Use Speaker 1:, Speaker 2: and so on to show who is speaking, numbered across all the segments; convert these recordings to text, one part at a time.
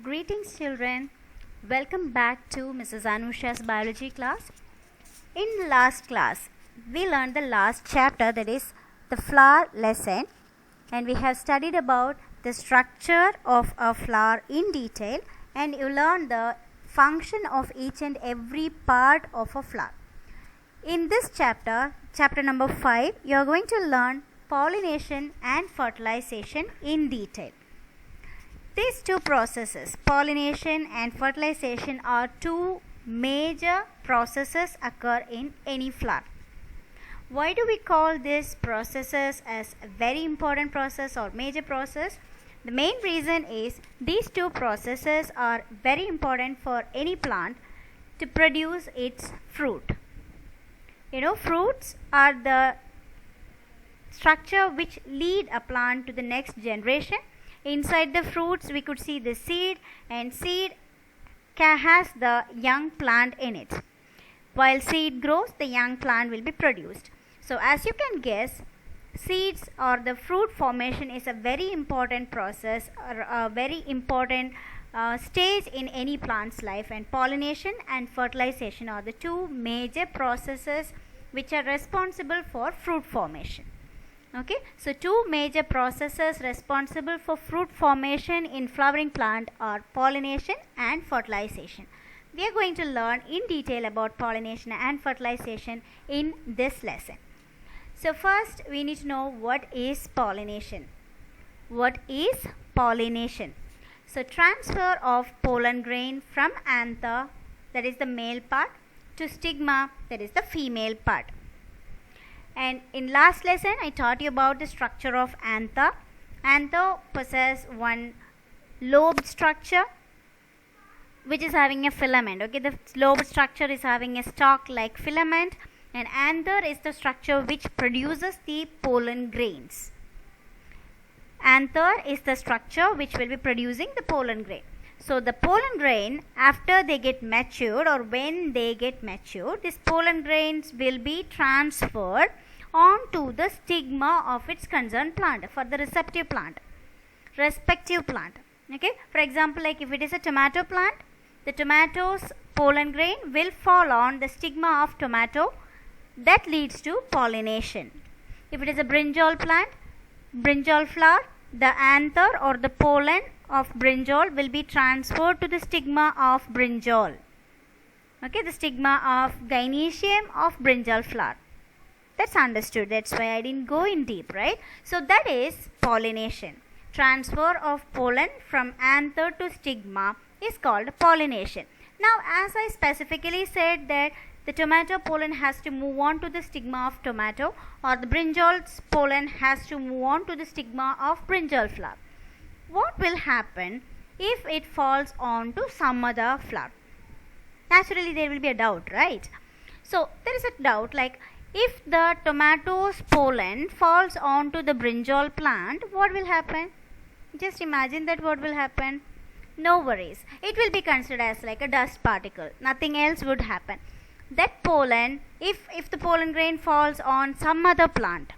Speaker 1: Greetings children, welcome back to Mrs. Anusha's biology class. In last class, we learned the last chapter, that is the flower lesson, and we have studied about the structure of a flower in detail, and you learned the function of each and every part of a flower. In this chapter, chapter number 5, you are going to learn pollination and fertilization in detail. These two processes, pollination and fertilization, are two major processes occur in any flower. Why do we call these processes as a very important process or major process? The main reason is these two processes are very important for any plant to produce its fruit. Fruits are the structure which lead a plant to the next generation. Inside the fruits we could see the seed, and seed has the young plant in it. While seed grows, the young plant will be produced. So as you can guess, seeds or the fruit formation is a very important process or a very important stage in any plant's life, and pollination and fertilization are the two major processes which are responsible for fruit formation. Okay, so two major processes responsible for fruit formation in flowering plant are pollination and fertilization. We are going to learn in detail about pollination and fertilization in this lesson. So first we need to know what is pollination. What is pollination? So transfer of pollen grain from anther, that is the male part, to stigma, that is the female part. And in last lesson I taught you about the structure of anther. Anther possess one lobed structure which is having a filament. Okay, the lobed structure is having a stalk like filament, and anther is the structure which produces the pollen grains. Anther is the structure which will be producing the pollen grain. So the pollen grain, after they get matured or when they get matured, these pollen grains will be transferred onto the stigma of its concerned plant for the respective plant. Okay, for example, like if it is a tomato plant, the tomato's pollen grain will fall on the stigma of tomato. That leads to pollination. If it is a brinjal plant, brinjal flower, the anther or the pollen of brinjal will be transferred to the stigma of brinjal. Okay, the stigma of gynoecium of brinjal flower. That's understood. That's why I didn't go in deep, right? So that is pollination. Transfer of pollen from anther to stigma is called pollination. Now, as I specifically said that the tomato pollen has to move on to the stigma of tomato, or the brinjal's pollen has to move on to the stigma of brinjal flower. What will happen if it falls on to some other flower? Naturally there will be a doubt, right? So there is a doubt, like if the tomato's pollen falls on to the brinjal plant, what will happen? Just imagine that what will happen. No worries. It will be considered as like a dust particle. Nothing else would happen. That pollen, if the pollen grain falls on some other plant,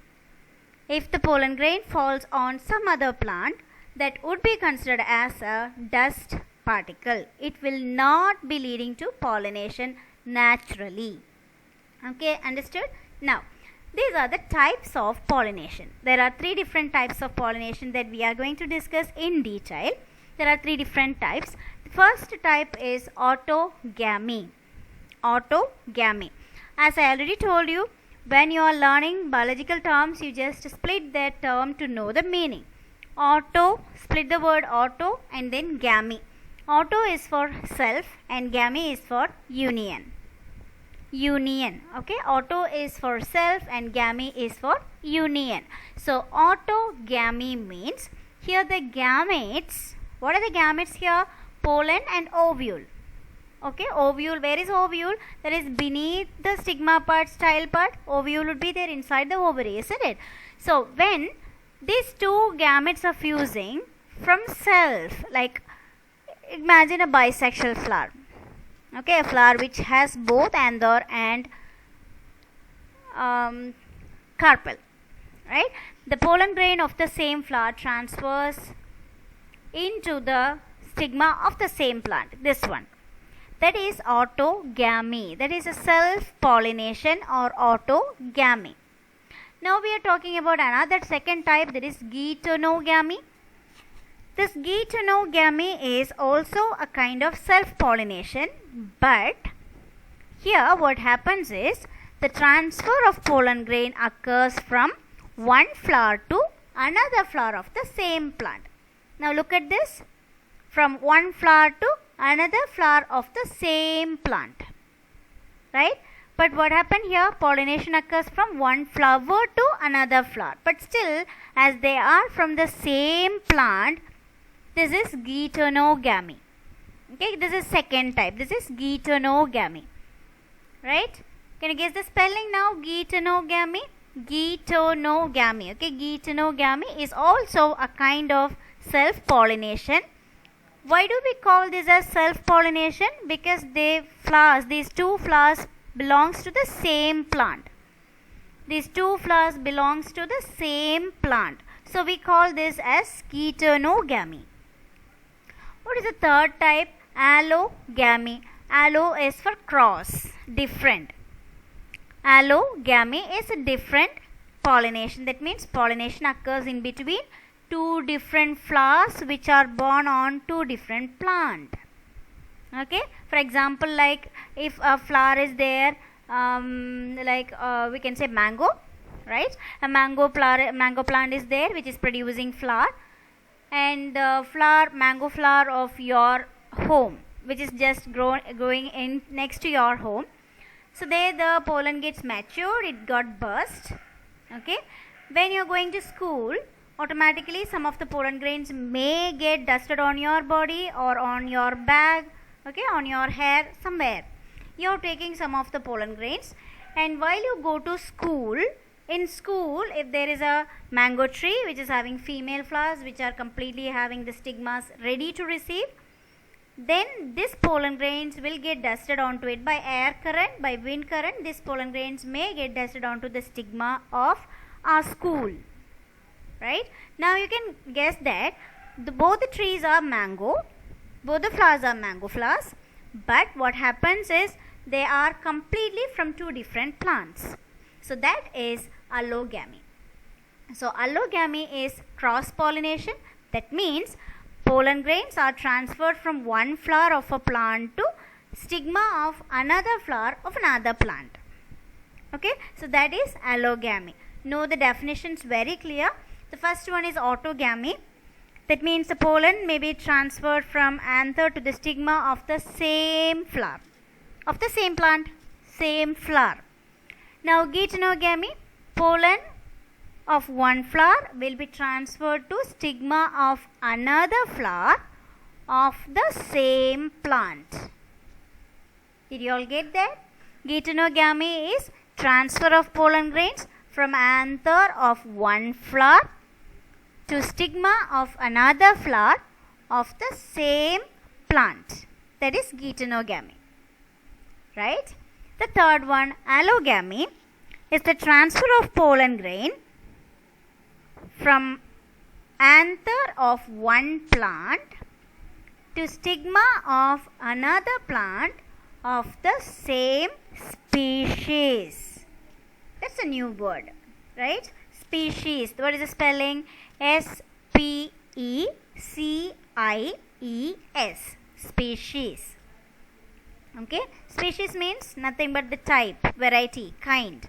Speaker 1: that would be considered as a dust particle. It will not be leading to pollination naturally. Okay, understood? Now, these are the types of pollination. There are three different types of pollination that we are going to discuss in detail. There are three different types. The first type is autogamy. Autogamy. As I already told you, when you are learning biological terms, you just split that term to know the meaning. Auto, split the word auto and then gamy. Auto is for self and gamy is for union. Okay, auto is for self and gamy is for union. So autogamy means here the gametes, what are the gametes here? Pollen and ovule. Okay, ovule, where is ovule? That is beneath the stigma part, style part. Ovule would be there inside the ovary, isn't it? So when these two gametes are fusing from self, like imagine a bisexual flower. Okay, a flower which has both anther and carpel, right? The pollen grain of the same flower transfers into the stigma of the same plant. This one. That is autogamy. That is a self-pollination or autogamy. Now we are talking about another second type, that is geitonogamy. This geitonogamy is also a kind of self-pollination, but here what happens is the transfer of pollen grain occurs from one flower to another flower of the same plant. Now look at this. From one flower to another flower of the same plant. Right? But what happened here? Pollination occurs from one flower to another flower. But still, as they are from the same plant, this is geitonogamy. Okay, this is second type. This is geitonogamy. Right? Can you guess the spelling now? Geitonogamy. Geitonogamy. Okay, geitonogamy is also a kind of self-pollination. Why do we call this as self-pollination? Because these two flowers belongs to the same plant. These two flowers belongs to the same plant. So we call this as geitonogamy. What is the third type? Allogamy. Allo is for cross, different. Allogamy is a different pollination. That means pollination occurs in between two different flowers which are born on two different plants. Okay, for example, like if a flower is there, we can say mango, right? A mango plant is there which is producing flower, and mango flower of your home which is just growing in next to your home. So there the pollen gets matured, it got burst. Okay, when you are going to school, automatically some of the pollen grains may get dusted on your body or on your bag, okay, on your hair, somewhere. You are taking some of the pollen grains, and while you go to school, in school, if there is a mango tree which is having female flowers which are completely having the stigmas ready to receive, then this pollen grains will get dusted onto it by air current, by wind current. This pollen grains may get dusted onto the stigma of our school. Right? Now you can guess that both the trees are mango, both the flowers are mango flowers, but what happens is they are completely from two different plants. So that is allogamy. So allogamy is cross pollination. That means pollen grains are transferred from one flower of a plant to stigma of another flower of another plant. Okay, so that is allogamy. Know the definitions very clear. The first one is autogamy. That means the pollen may be transferred from anther to the stigma of the same flower, of the same plant, same flower. Now geitonogamy, pollen of one flower will be transferred to stigma of another flower of the same plant. Did you all get that? Geitonogamy is transfer of pollen grains from anther of one flower to stigma of another flower of the same plant. That is geitonogamy. Right? The third one, allogamy, is the transfer of pollen grain from anther of one plant to stigma of another plant of the same species. That's a new word, right? Species. What is the spelling? S-P-E-C-I-E-S. Species. Okay. Species means nothing but the type, variety, kind.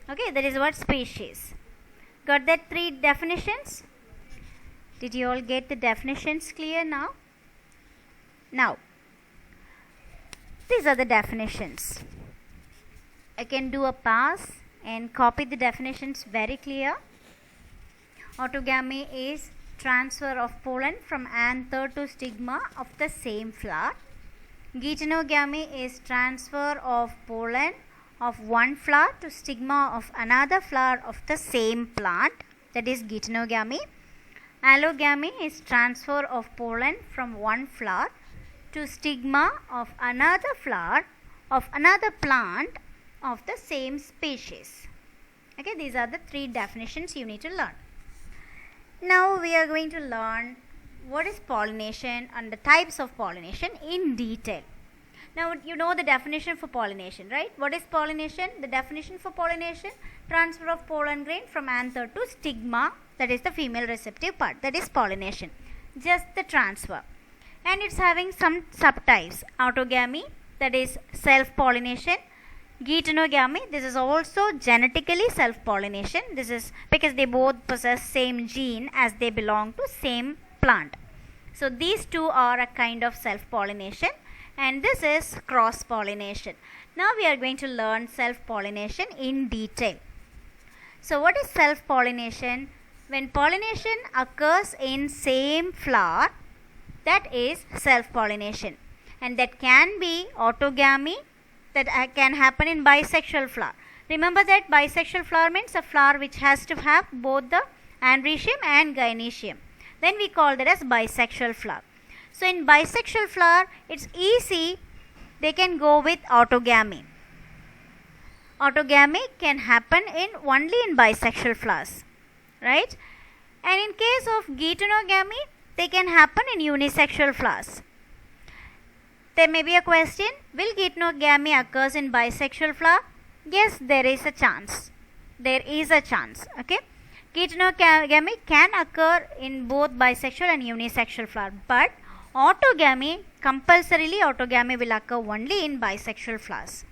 Speaker 1: Okay. That is what species. Got that three definitions? Did you all get the definitions clear now? Now, these are the definitions. I can do a pass and copy the definitions very clear. Autogamy is transfer of pollen from anther to stigma of the same flower. Geitonogamy is transfer of pollen of one flower to stigma of another flower of the same plant. That is geitonogamy. Allogamy is transfer of pollen from one flower to stigma of another flower of another plant of the same species. Okay, these are the three definitions you need to learn. Now we are going to learn what is pollination and the types of pollination in detail. Now you know the definition for pollination, right? What is pollination? The definition for pollination: transfer of pollen grain from anther to stigma, that is the female receptive part, that is pollination. Just the transfer. And it's having some subtypes: autogamy, that is self-pollination; geitonogamy, this is also genetically self-pollination. This is because they both possess same gene as they belong to same plant. So these two are a kind of self-pollination, and this is cross-pollination. Now we are going to learn self-pollination in detail. So what is self-pollination? When pollination occurs in same flower, that is self-pollination, and that can be autogamy, that can happen in bisexual flower. Remember that bisexual flower means a flower which has to have both the androecium and gynoecium. Then we call that as bisexual flower. So in bisexual flower, it's easy, they can go with autogamy. Autogamy can happen only in bisexual flowers, right? And in case of geitonogamy, they can happen in unisexual flowers. There may be a question, will geitonogamy occurs in bisexual flower? Yes, there is a chance. There is a chance. Okay. Geitonogamy can occur in both bisexual and unisexual flower, but autogamy, compulsorily autogamy will occur only in bisexual flowers.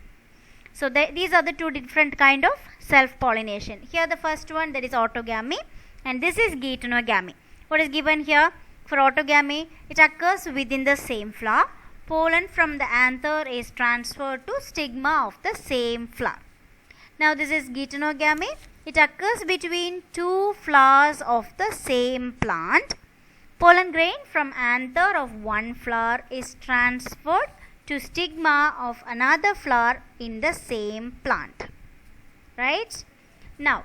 Speaker 1: So these are the two different kind of self-pollination. Here the first one, that is autogamy, and this is geitonogamy. What is given here? For autogamy, it occurs within the same flower. Pollen from the anther is transferred to stigma of the same flower. Now this is geitonogamy. It occurs between two flowers of the same plant. Pollen grain from anther of one flower is transferred to stigma of another flower in the same plant. Right? Now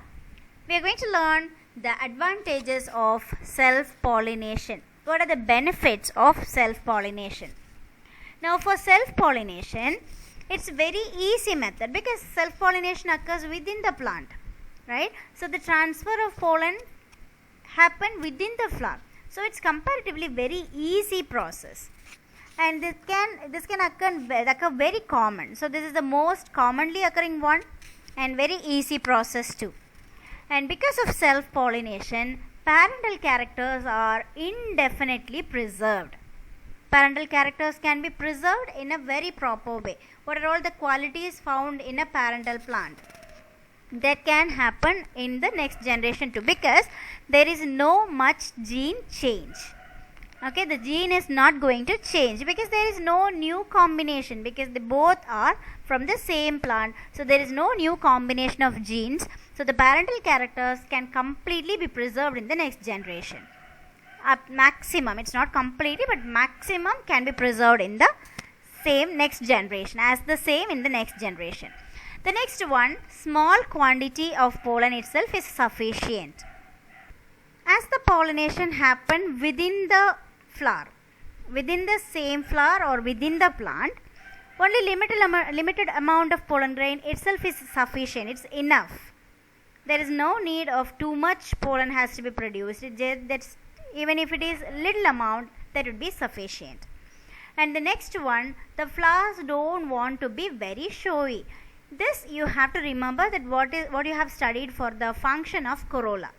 Speaker 1: we are going to learn the advantages of self-pollination. What are the benefits of self-pollination? Now for self-pollination, it's very easy method because self-pollination occurs within the plant, right? So the transfer of pollen happen within the flower. So it's comparatively very easy process, and this can occur very common. So this is the most commonly occurring one and very easy process too. And because of self-pollination, parental characters are indefinitely preserved. Parental characters can be preserved in a very proper way. What are all the qualities found in a parental plant? That can happen in the next generation too, because there is no much gene change. Okay, the gene is not going to change because there is no new combination, because they both are from the same plant. So there is no new combination of genes. So the parental characters can completely be preserved in the next generation. At maximum, it's not completely, but maximum can be preserved in the same next generation, as the same in the next generation. The next one, small quantity of pollen itself is sufficient. As the pollination happen within the flower, within the same flower or within the plant, only limited amount of pollen grain itself is sufficient. It's enough. There is no need of too much pollen has to be produced. That's even if it is little amount, that would be sufficient. And the next one, the flowers don't want to be very showy. This you have to remember, that what you have studied for the function of corolla.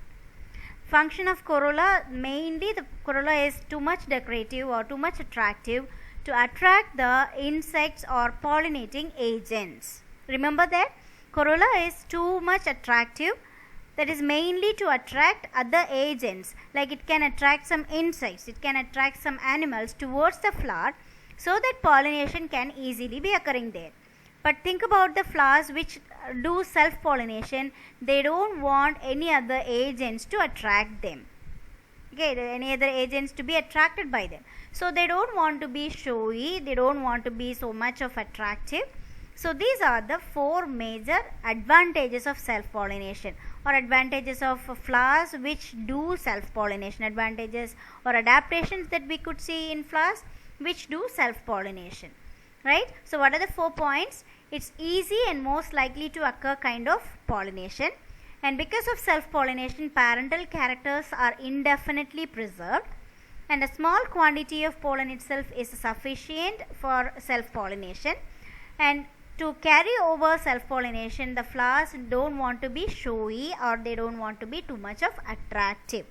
Speaker 1: Function of corolla, mainly the corolla is too much decorative or too much attractive to attract the insects or pollinating agents. Remember that corolla is too much attractive, that is mainly to attract other agents, like it can attract some insects, it can attract some animals towards the flower, so that pollination can easily be occurring there. But think about the flowers which do self-pollination, they don't want any other agents to attract them. Okay, any other agents to be attracted by them. So they don't want to be showy, they don't want to be so much of attractive. So these are the four major advantages of self-pollination, or advantages of flowers which do self-pollination, advantages or adaptations that we could see in flowers which do self-pollination. Right? So what are the 4 points? It's easy and most likely to occur kind of pollination, and because of self-pollination, parental characters are indefinitely preserved. and a small quantity of pollen itself is sufficient for self-pollination. And to carry over self-pollination, the flowers don't want to be showy, or they don't want to be too much of attractive,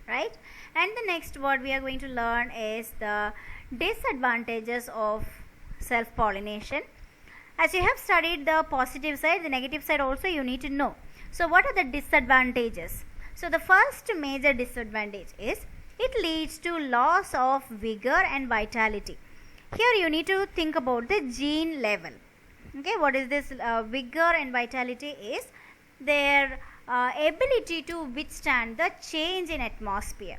Speaker 1: right? And the next word we are going to learn is the disadvantages of self-pollination. As you have studied the positive side, the negative side also you need to know. So what are the disadvantages? So the first major disadvantage is it leads to loss of vigor and vitality. Here you need to think about the gene level. Okay, what is this vigor and vitality? Is their ability to withstand the change in atmosphere,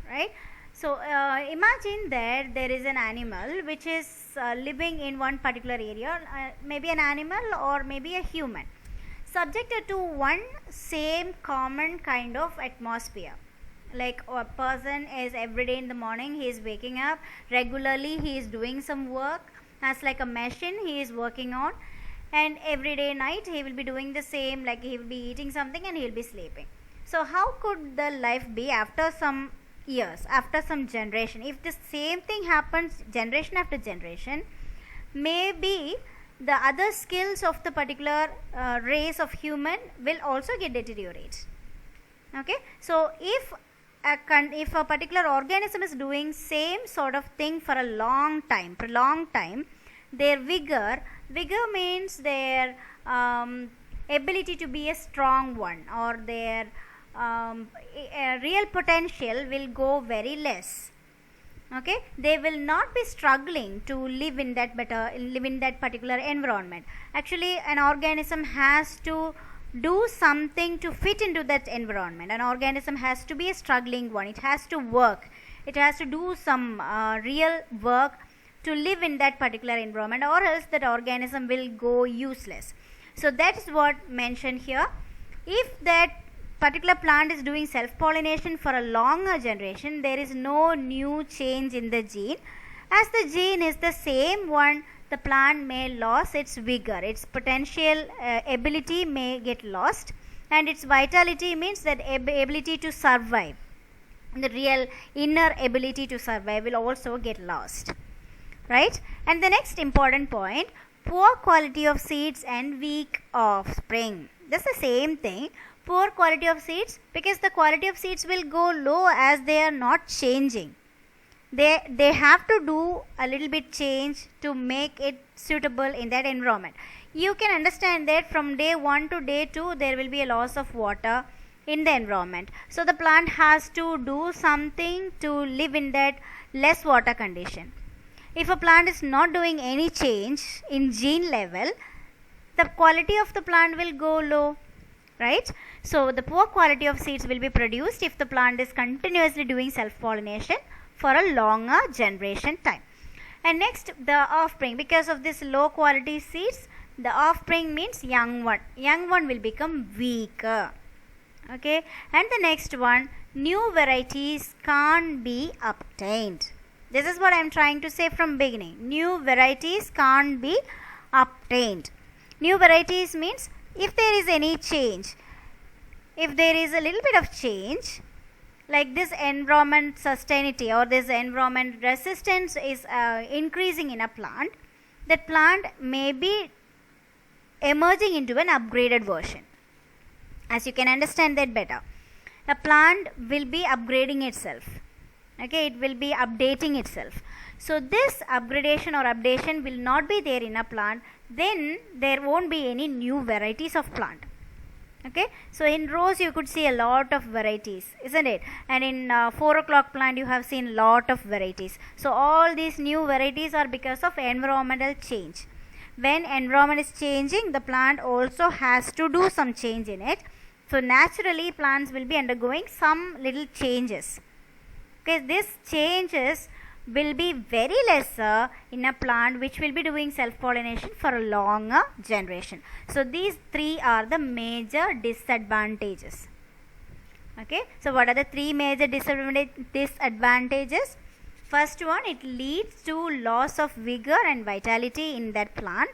Speaker 1: right? So imagine that there is an animal which is living in one particular area, maybe an animal or maybe a human, subjected to one same common kind of atmosphere. Like a person is every day in the morning, he is waking up regularly, he is doing some work as like a machine he is working on, and every day night he will be doing the same, like he will be eating something and he will be sleeping. So how could the life be after some years, after some generation? If the same thing happens generation after generation, maybe the other skills of the particular race of human will also get deteriorate. Okay, so if a particular organism is doing same sort of thing for a long time, prolonged time, their vigor means their ability to be a strong one, or their real potential will go very less. Okay, they will not be struggling to live in that particular environment. Actually, an organism has to do something to fit into that environment. An organism has to be a struggling one. It has to work. It has to do some real work to live in that particular environment, or else that organism will go useless. So that is what mentioned here. If that particular plant is doing self-pollination for a longer generation, there is no new change in the gene. As the gene is the same one, the plant may lose its vigor, its potential ability may get lost, and its vitality means that ability to survive, the real inner ability to survive will also get lost, right? And the next important point, poor quality of seeds and weak offspring. That's the same thing. Poor quality of seeds, because the quality of seeds will go low as they are not changing. They have to do a little bit change to make it suitable in that environment. You can understand that from day 1 to day 2 there will be a loss of water in the environment. So the plant has to do something to live in that less water condition. If a plant is not doing any change in gene level, the quality of the plant will go low, right? So the poor quality of seeds will be produced if the plant is continuously doing self-pollination for a longer generation time. And next, the offspring. Because of this low quality seeds, the offspring means young one. Young one will become weaker. Okay. And the next one, new varieties can't be obtained. This is what I am trying to say from beginning. New varieties can't be obtained. New varieties means if there is any change, if there is a little bit of change, like this environment sustainability or this environment resistance is increasing in a plant, that plant may be emerging into an upgraded version. As you can understand that better, a plant will be upgrading itself. Okay, it will be updating itself. So this upgradation or updation will not be there in a plant, then there won't be any new varieties of plant. Okay, so in rose you could see a lot of varieties, isn't it? And in 4 o'clock plant you have seen lot of varieties. So all these new varieties are because of environmental change. When environment is changing, the plant also has to do some change in it. So naturally plants will be undergoing some little changes. Okay, these changes will be very lesser in a plant which will be doing self-pollination for a longer generation. So these three are the major disadvantages. Okay, so what are the three major disadvantages? First one, it leads to loss of vigor and vitality in that plant,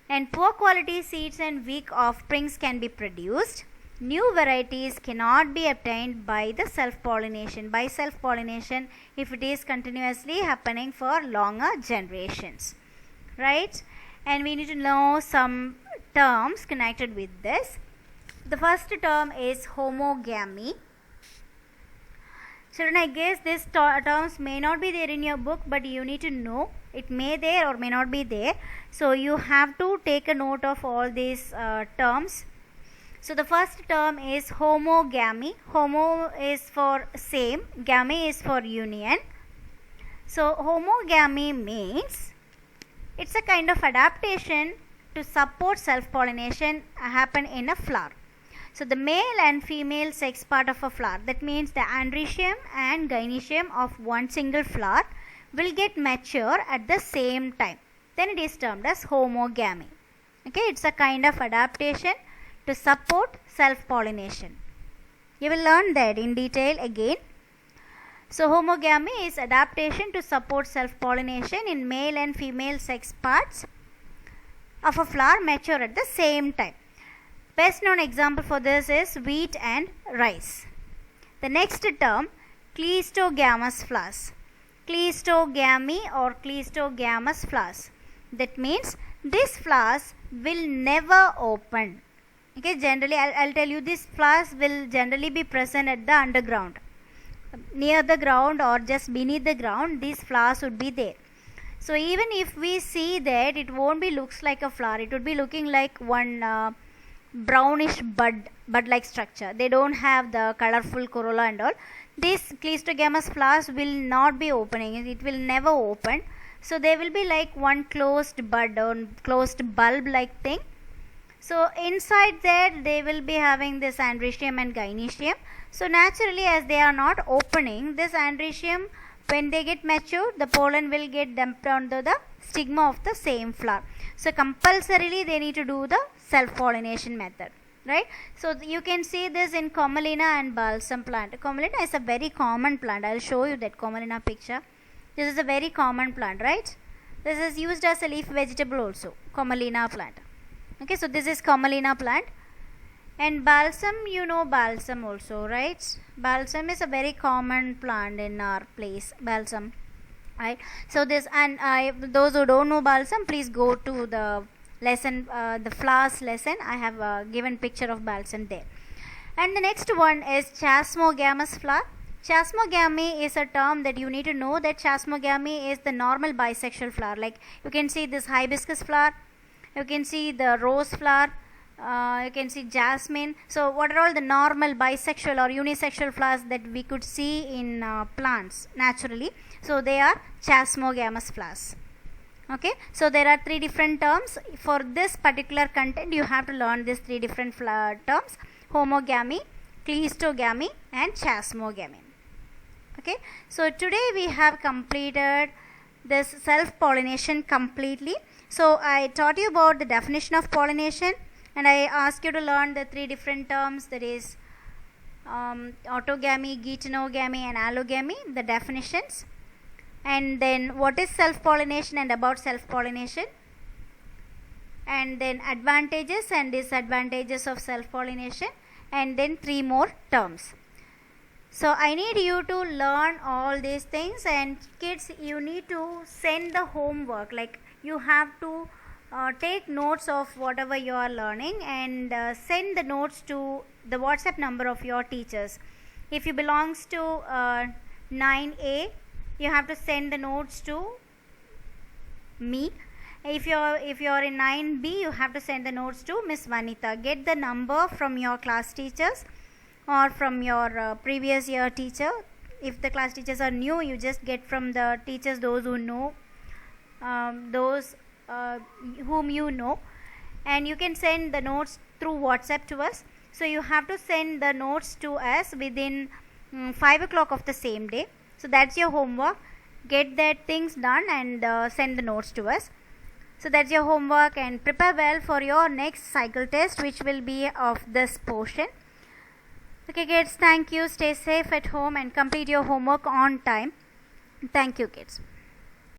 Speaker 1: and poor quality seeds and weak offsprings can be produced. New varieties cannot be obtained by the self-pollination. By self-pollination, if it is continuously happening for longer generations, right? And we need to know some terms connected with this. The first term is homogamy. Children, I guess these terms may not be there in your book, but you need to know. It may there or may not be there. So you have to take a note of all these terms. So the first term is homogamy. Homo is for same, gamy is for union. So homogamy means it's a kind of adaptation to support self-pollination happen in a flower. So the male and female sex part of a flower, that means the androecium and gynoecium of one single flower, will get mature at the same time. Then it is termed as homogamy. Okay, it's a kind of adaptation to support self-pollination. You will learn that in detail again. So homogamy is adaptation to support self-pollination in male and female sex parts of a flower mature at the same time. Best known example for this is wheat and rice. The next term, cleistogamous flowers. Cleistogamy or cleistogamous flowers. That means these flowers will never open. Okay, generally I'll tell you, these flowers will generally be present at the underground. Near the ground or just beneath the ground, these flowers would be there. So even if we see that, it won't be looks like a flower. It would be looking like one brownish bud like structure. They don't have the colorful corolla and all. These cleistogamous flowers will not be opening. It will never open. So they will be like one closed bud or closed bulb like thing. So inside that they will be having this androecium and gynoecium. So naturally, as they are not opening, this androecium, when they get mature, the pollen will get dumped onto the stigma of the same flower. So compulsorily they need to do the self-pollination method, right? So you can see this in Commelina and balsam plant. Commelina is a very common plant. I will show you that Commelina picture. This is a very common plant, right? This is used as a leaf vegetable also, Commelina plant. Okay, so this is Commelina plant. And balsam, you know balsam also, right? Balsam is a very common plant in our place, balsam, right? So this, and those who don't know balsam, please go to the lesson, the flowers lesson. I have given picture of balsam there. And the next one is chasmogamous flower. Chasmogamy is a term that you need to know, that chasmogamy is the normal bisexual flower. Like you can see this hibiscus flower, you can see the rose flower, you can see jasmine. So what are all the normal bisexual or unisexual flowers that we could see in plants naturally? So they are chasmogamous flowers. Okay, so there are three different terms. For this particular content you have to learn these three different terms: homogamy, cleistogamy and chasmogamy. Okay, so today we have completed this self-pollination completely. So I taught you about the definition of pollination, and I asked you to learn the three different terms, that is autogamy, geitonogamy and allogamy, the definitions, and then what is self-pollination and about self-pollination, and then advantages and disadvantages of self-pollination, and then three more terms. So I need you to learn all these things, and kids, you need to send the homework. Like you have to take notes of whatever you are learning and send the notes to the WhatsApp number of your teachers. If you belongs to 9A, you have to send the notes to me. If you're in 9B, you have to send the notes to Miss Vanitha. Get the number from your class teachers or from your previous year teacher. If the class teachers are new, you just get from the teachers those who know, those whom you know, and you can send the notes through WhatsApp to us. So you have to send the notes to us within 5 o'clock of the same day. So that's your homework. Get that things done and send the notes to us. So that's your homework, and prepare well for your next cycle test, which will be of this portion. Okay kids, thank you. Stay safe at home and complete your homework on time. Thank you kids.